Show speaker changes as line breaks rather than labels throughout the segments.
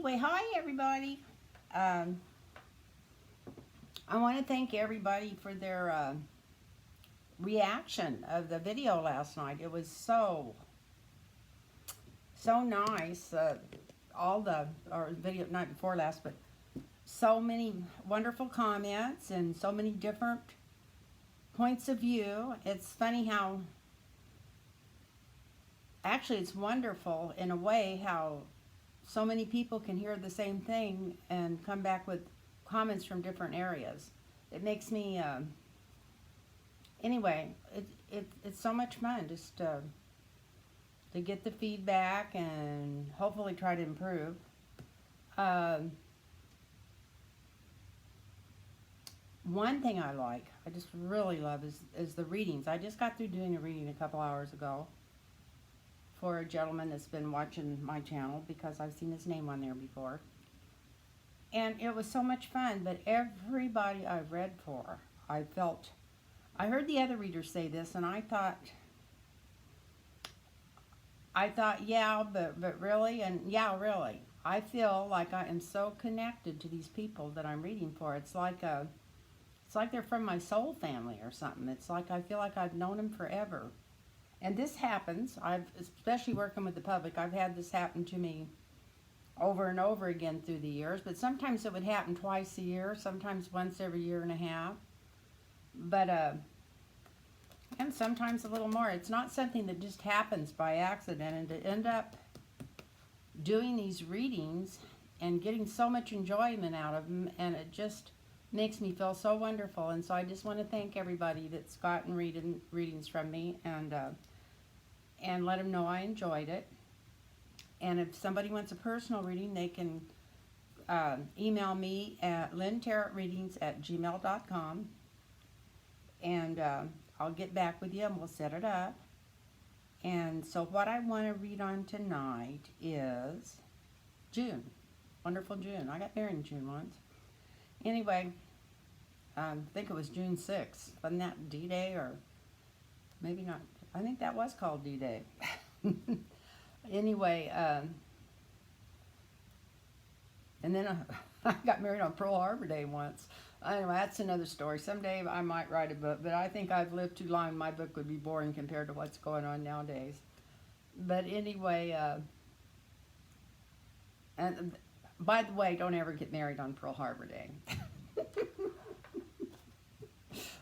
Anyway, hi everybody. Um, I want to thank everybody for their reaction of the video last night. It was so nice. All the or video night before last, but so many wonderful comments and so many different points of view. It's funny how actually it's wonderful in a way how so many people can hear the same thing and come back with comments from different areas. It makes me, anyway, it's so much fun just to get the feedback and hopefully try to improve. Um, One thing I just really love is the readings. I just got through doing a reading a couple hours ago for a gentleman that's been watching my channel because I've seen his name on there before. And it was so much fun, but everybody I read for, I heard the other readers say this, and I thought, yeah, but really, and yeah, really. I feel like I am so connected to these people that I'm reading for. It's like they're from my soul family or something. It's like I feel like I've known them forever. And this happens. Especially working with the public, I've had this happen to me over and over again through the years, but sometimes it would happen twice a year, sometimes once every year and a half, but and sometimes a little more. It's not something that just happens by accident, and to end up doing these readings and getting so much enjoyment out of them, and it just makes me feel so wonderful. And so I just want to thank everybody that's gotten readings from me, and let them know I enjoyed it. And if somebody wants a personal reading, they can email me at lintarotreadings@gmail.com, and I'll get back with you and we'll set it up. And so what I want to read on tonight is June. Wonderful June. I got married in June once. Anyway, I think it was June 6th. Wasn't that D-Day, or maybe not? I think that was called D-Day. Anyway, and then I got married on Pearl Harbor Day once. Anyway, that's another story. Someday I might write a book, but I think I've lived too long. My book would be boring compared to what's going on nowadays. But anyway, and by the way, don't ever get married on Pearl Harbor Day.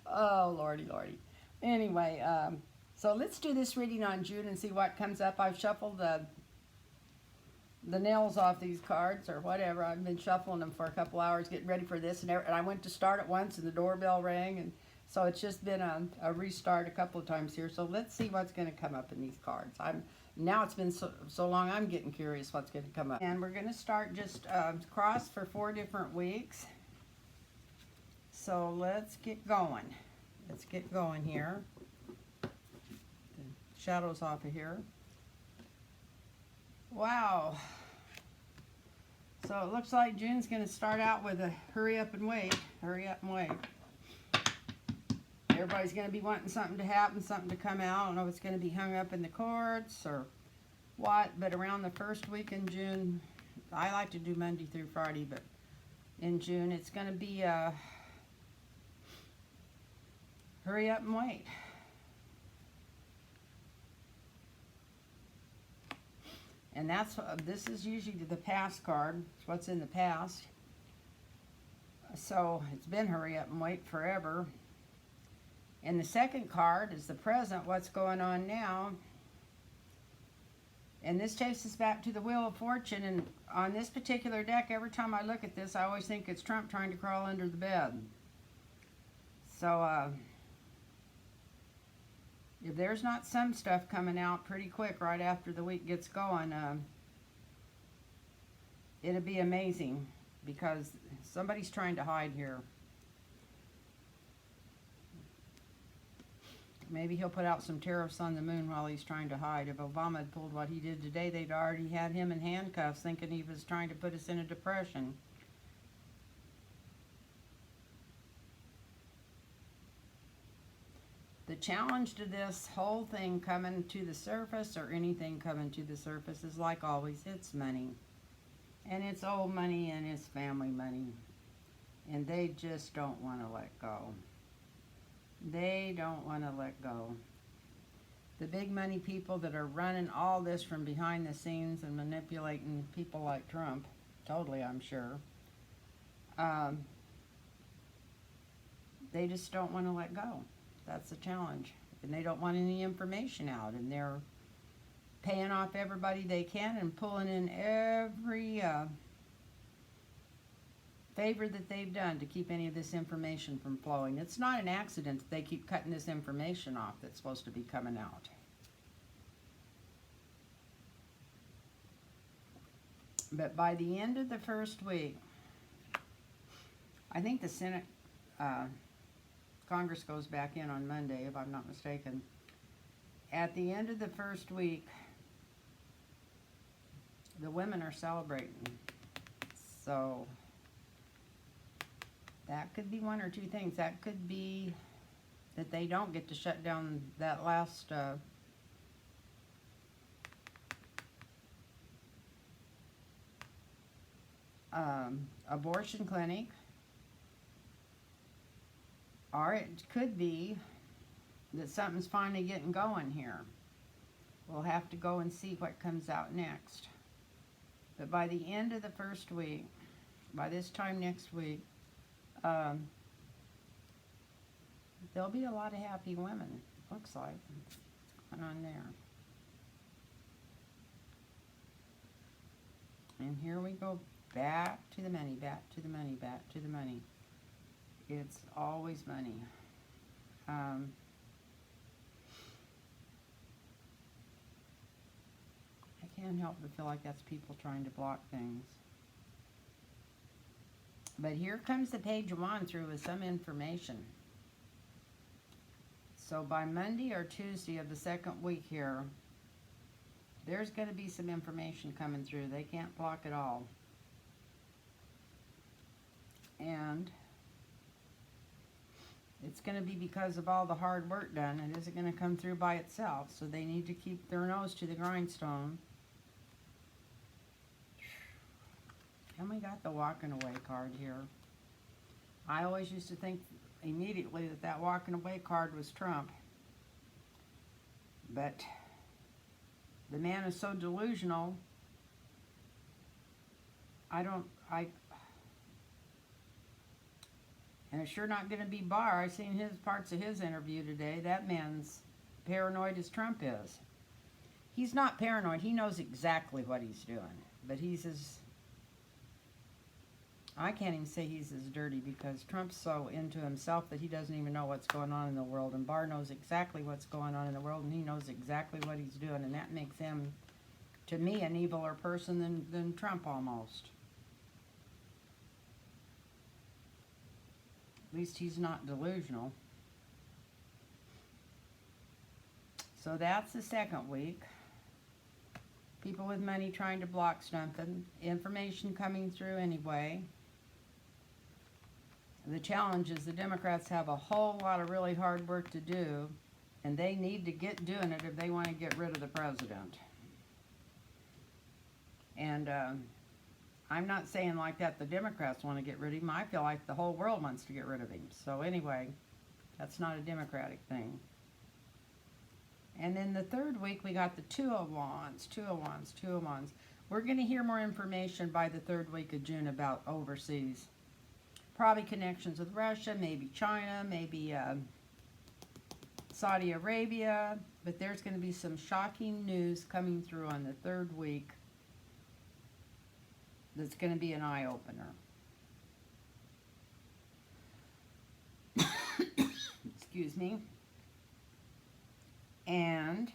Oh, lordy, lordy. Anyway, so let's do this reading on June and see what comes up. I've shuffled the nails off these cards or whatever. I've been shuffling them for a couple hours, getting ready for this, and I went to start at once, and the doorbell rang, and so it's just been a restart a couple of times here. So let's see what's going to come up in these cards. Now it's been so long, I'm getting curious what's going to come up. And we're going to start just cross for 4 different weeks. So let's get going. Let's get going here. The shadows off of here. Wow. So it looks like June's going to start out with a hurry up and wait. Hurry up and wait. Everybody's going to be wanting something to happen, something to come out. I don't know if it's going to be hung up in the courts or what, but around the first week in June, I like to do Monday through Friday, but in June it's going to be hurry up and wait. And this is usually the past card. It's what's in the past. So it's been hurry up and wait forever. And the second card is the present, what's going on now. And this takes us back to the Wheel of Fortune. And on this particular deck, every time I look at this, I always think it's Trump trying to crawl under the bed. So if there's not some stuff coming out pretty quick right after the week gets going, it'll be amazing, because somebody's trying to hide here. Maybe he'll put out some tariffs on the moon while he's trying to hide. If Obama had pulled what he did today, they'd already had him in handcuffs thinking he was trying to put us in a depression. The challenge to this whole thing coming to the surface, or anything coming to the surface, is like always, it's money. And it's old money and it's family money. And they just don't want to let go. They don't want to let go. The big money people that are running all this from behind the scenes and manipulating people like Trump, totally, I'm sure, they just don't want to let go. That's the challenge. And they don't want any information out. And they're paying off everybody they can and pulling in every favor that they've done to keep any of this information from flowing. It's not an accident that they keep cutting this information off that's supposed to be coming out. But by the end of the first week, I think the Senate, Congress goes back in on Monday, if I'm not mistaken. At the end of the first week, the women are celebrating. So that could be one or two things. That could be that they don't get to shut down that last abortion clinic. Or it could be that something's finally getting going here. We'll have to go and see what comes out next. But by the end of the first week, by this time next week, there'll be a lot of happy women, looks like, going on there. And here we go, back to the money, back to the money, back to the money. It's always money. I can't help but feel like that's people trying to block things. But here comes the Page of Wands through with some information. So by Monday or Tuesday of the second week here, there's going to be some information coming through. They can't block it all. And it's going to be because of all the hard work done. It isn't going to come through by itself. So they need to keep their nose to the grindstone. And we got the walking away card here. I always used to think immediately that that walking away card was Trump. But the man is so delusional. And it's sure not going to be Barr. I seen his parts of his interview today. That man's paranoid as Trump is. He's not paranoid. He knows exactly what he's doing. But he's as... I can't even say he's as dirty because Trump's so into himself that he doesn't even know what's going on in the world. And Barr knows exactly what's going on in the world, and he knows exactly what he's doing. And that makes him, to me, an eviler person than Trump almost. At least he's not delusional. So that's the second week. People with money trying to block something. Information coming through anyway. The challenge is the Democrats have a whole lot of really hard work to do, and they need to get doing it if they want to get rid of the president. And I'm not saying like that the Democrats want to get rid of him. I feel like the whole world wants to get rid of him. So anyway, that's not a Democratic thing. And then the third week, we got the Two of Wands, Two of Wands, Two of Wands. We're going to hear more information by the third week of June about overseas. Probably connections with Russia, maybe China, maybe Saudi Arabia. But there's going to be some shocking news coming through on the third week that's going to be an eye-opener. Excuse me. And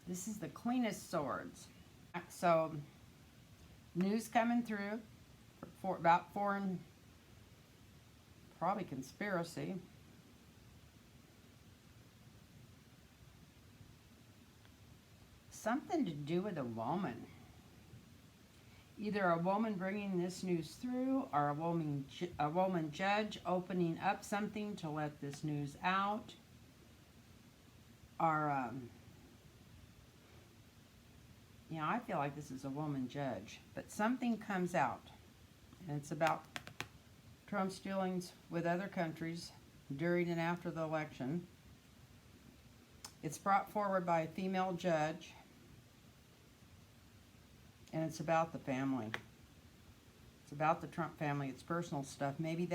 this is the Queen of Swords. So, news coming through about foreign, probably conspiracy. Something to do with a woman. Either a woman bringing this news through, or a woman judge opening up something to let this news out, or Now, I feel like this is a woman judge, but something comes out, and it's about Trump's dealings with other countries during and after the election. It's brought forward by a female judge, and it's about the family. It's about the Trump family. It's personal stuff. Maybe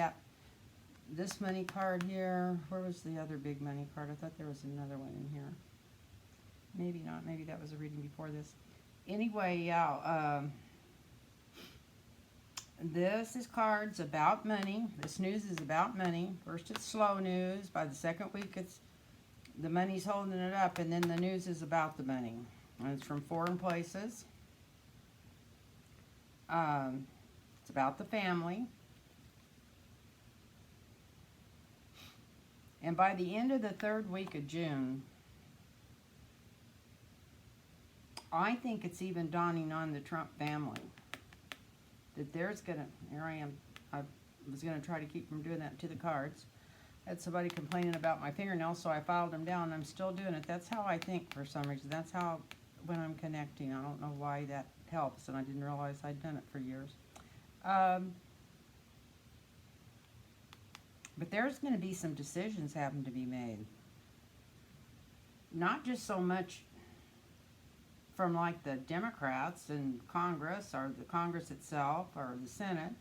this money card here, where was the other big money card? I thought there was another one in here. Maybe not. Maybe that was a reading before this. Anyway, yeah, this is cards about money. This news is about money. First it's slow news. By the second week it's the money's holding it up, and then the news is about the money. And it's from foreign places. It's about the family. And by the end of the third week of June, I think it's even dawning on the Trump family that there's gonna, here I am, I was gonna try to keep from doing that to the cards. I had somebody complaining about my fingernails, so I filed them down. I'm still doing it. That's how I think for some reason. That's how, when I'm connecting, I don't know why that helps, and I didn't realize I'd done it for years. But there's going to be some decisions having to be made. Not just so much from like the Democrats in Congress or the Congress itself or the Senate.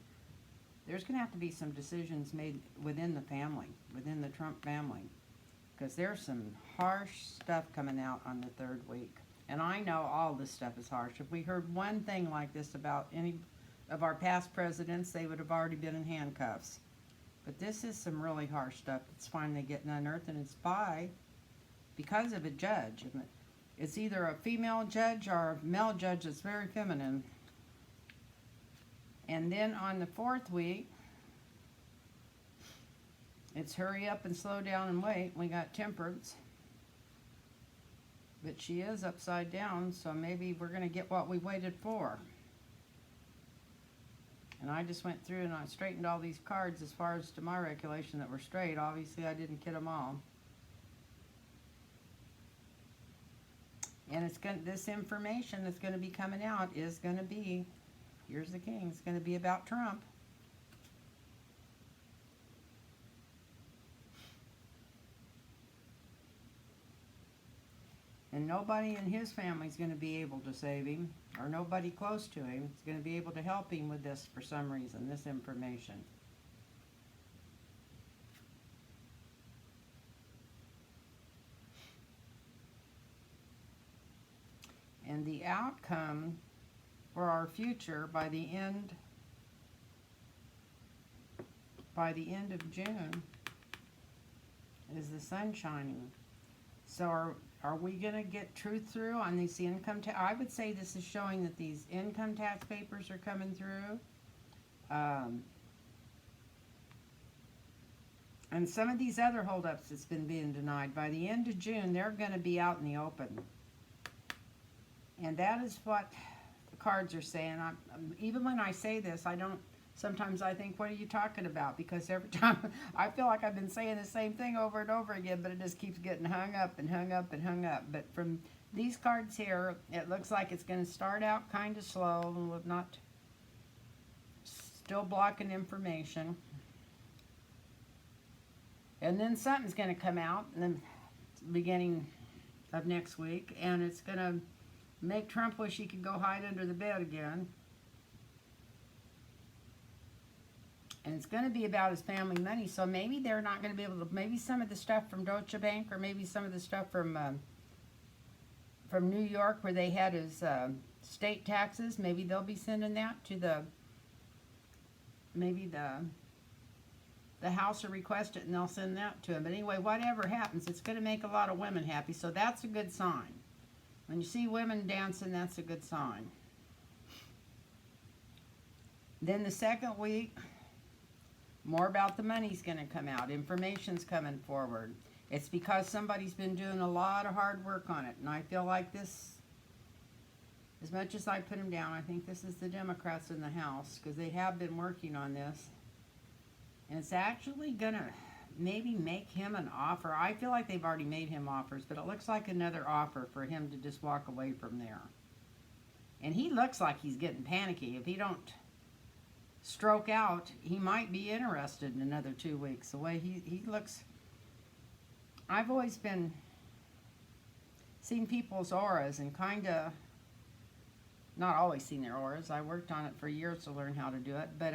There's going to have to be some decisions made within the family, within the Trump family. Because there's some harsh stuff coming out on the third week. And I know all this stuff is harsh. If we heard one thing like this about any of our past presidents, they would have already been in handcuffs. But this is some really harsh stuff that's finally getting unearthed, and it's because of a judge. It's either a female judge or a male judge that's very feminine. And then on the fourth week, it's hurry up and slow down and wait. We got Temperance. But she is upside down, so maybe we're going to get what we waited for. And I just went through and I straightened all these cards as far as to my recollection that were straight. Obviously, I didn't get them all. And this information that's going to be coming out is going to be, here's the king, it's going to be about Trump. And nobody in his family is going to be able to save him, or nobody close to him is going to be able to help him with this for some reason, this information. And the outcome for our future by the end of June is the sun shining. So are we going to get truth through on these income tax? I would say this is showing that these income tax papers are coming through. And some of these other holdups that's been being denied. By the end of June, they're going to be out in the open. And that is what the cards are saying. Even when I say this, sometimes I think, what are you talking about? Because every time, I feel like I've been saying the same thing over and over again, but it just keeps getting hung up and hung up and hung up. But from these cards here, it looks like it's going to start out kind of slow, not still blocking information. And then something's going to come out in the beginning of next week, and it's going to make Trump wish he could go hide under the bed again. And it's going to be about his family money, so maybe they're not going to be able to, maybe some of the stuff from Deutsche Bank, or maybe some of the stuff from New York where they had his state taxes, maybe they'll be sending that to the House will request it and they'll send that to him. But anyway, whatever happens, it's going to make a lot of women happy, so that's a good sign. When you see women dancing, that's a good sign. Then the second week, more about the money's going to come out. Information's coming forward. It's because somebody's been doing a lot of hard work on it. And I feel like this, as much as I put them down, I think this is the Democrats in the House, because they have been working on this. And it's actually going to maybe make him an offer. I feel like they've already made him offers, but it looks like another offer for him to just walk away from there. And he looks like he's getting panicky. If he don't stroke out, he might be interested in another 2 weeks. The way he looks, I've always been seeing people's auras and kind of, not always seen their auras. I worked on it for years to learn how to do it, but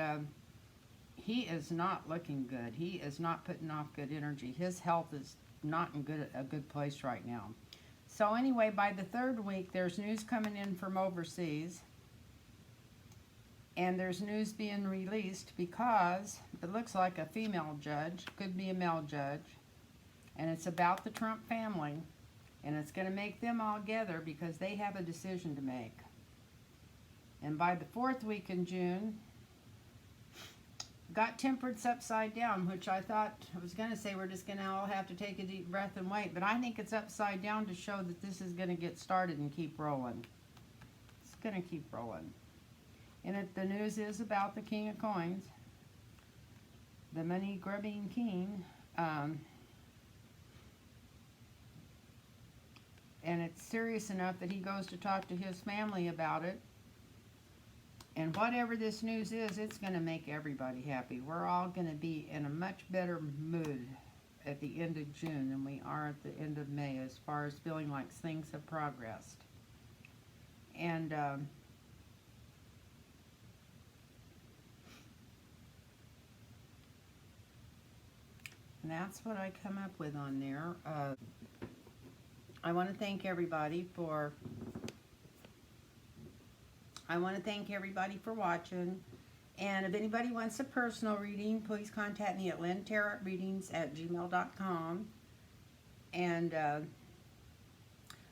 he is not looking good. He is not putting off good energy. His health is not in a good place right now. So anyway, by the 3rd week, there's news coming in from overseas. And there's news being released because it looks like a female judge, could be a male judge. And it's about the Trump family. And it's going to make them all gather because they have a decision to make. And by the 4th week in June, got temperance upside down, which I thought, I was going to say we're just going to all have to take a deep breath and wait. But I think it's upside down to show that this is going to get started and keep rolling. It's going to keep rolling. And the news is about the King of Coins, the money-grubbing king. And it's serious enough that he goes to talk to his family about it. And whatever this news is, it's going to make everybody happy. We're all going to be in a much better mood at the end of June than we are at the end of May as far as feeling like things have progressed. And that's what I come up with on there. I want to thank everybody for watching. And if anybody wants a personal reading, please contact me at lynntarotreadings@gmail.com. And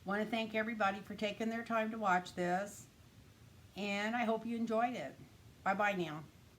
want to thank everybody for taking their time to watch this. And I hope you enjoyed it. Bye-bye now.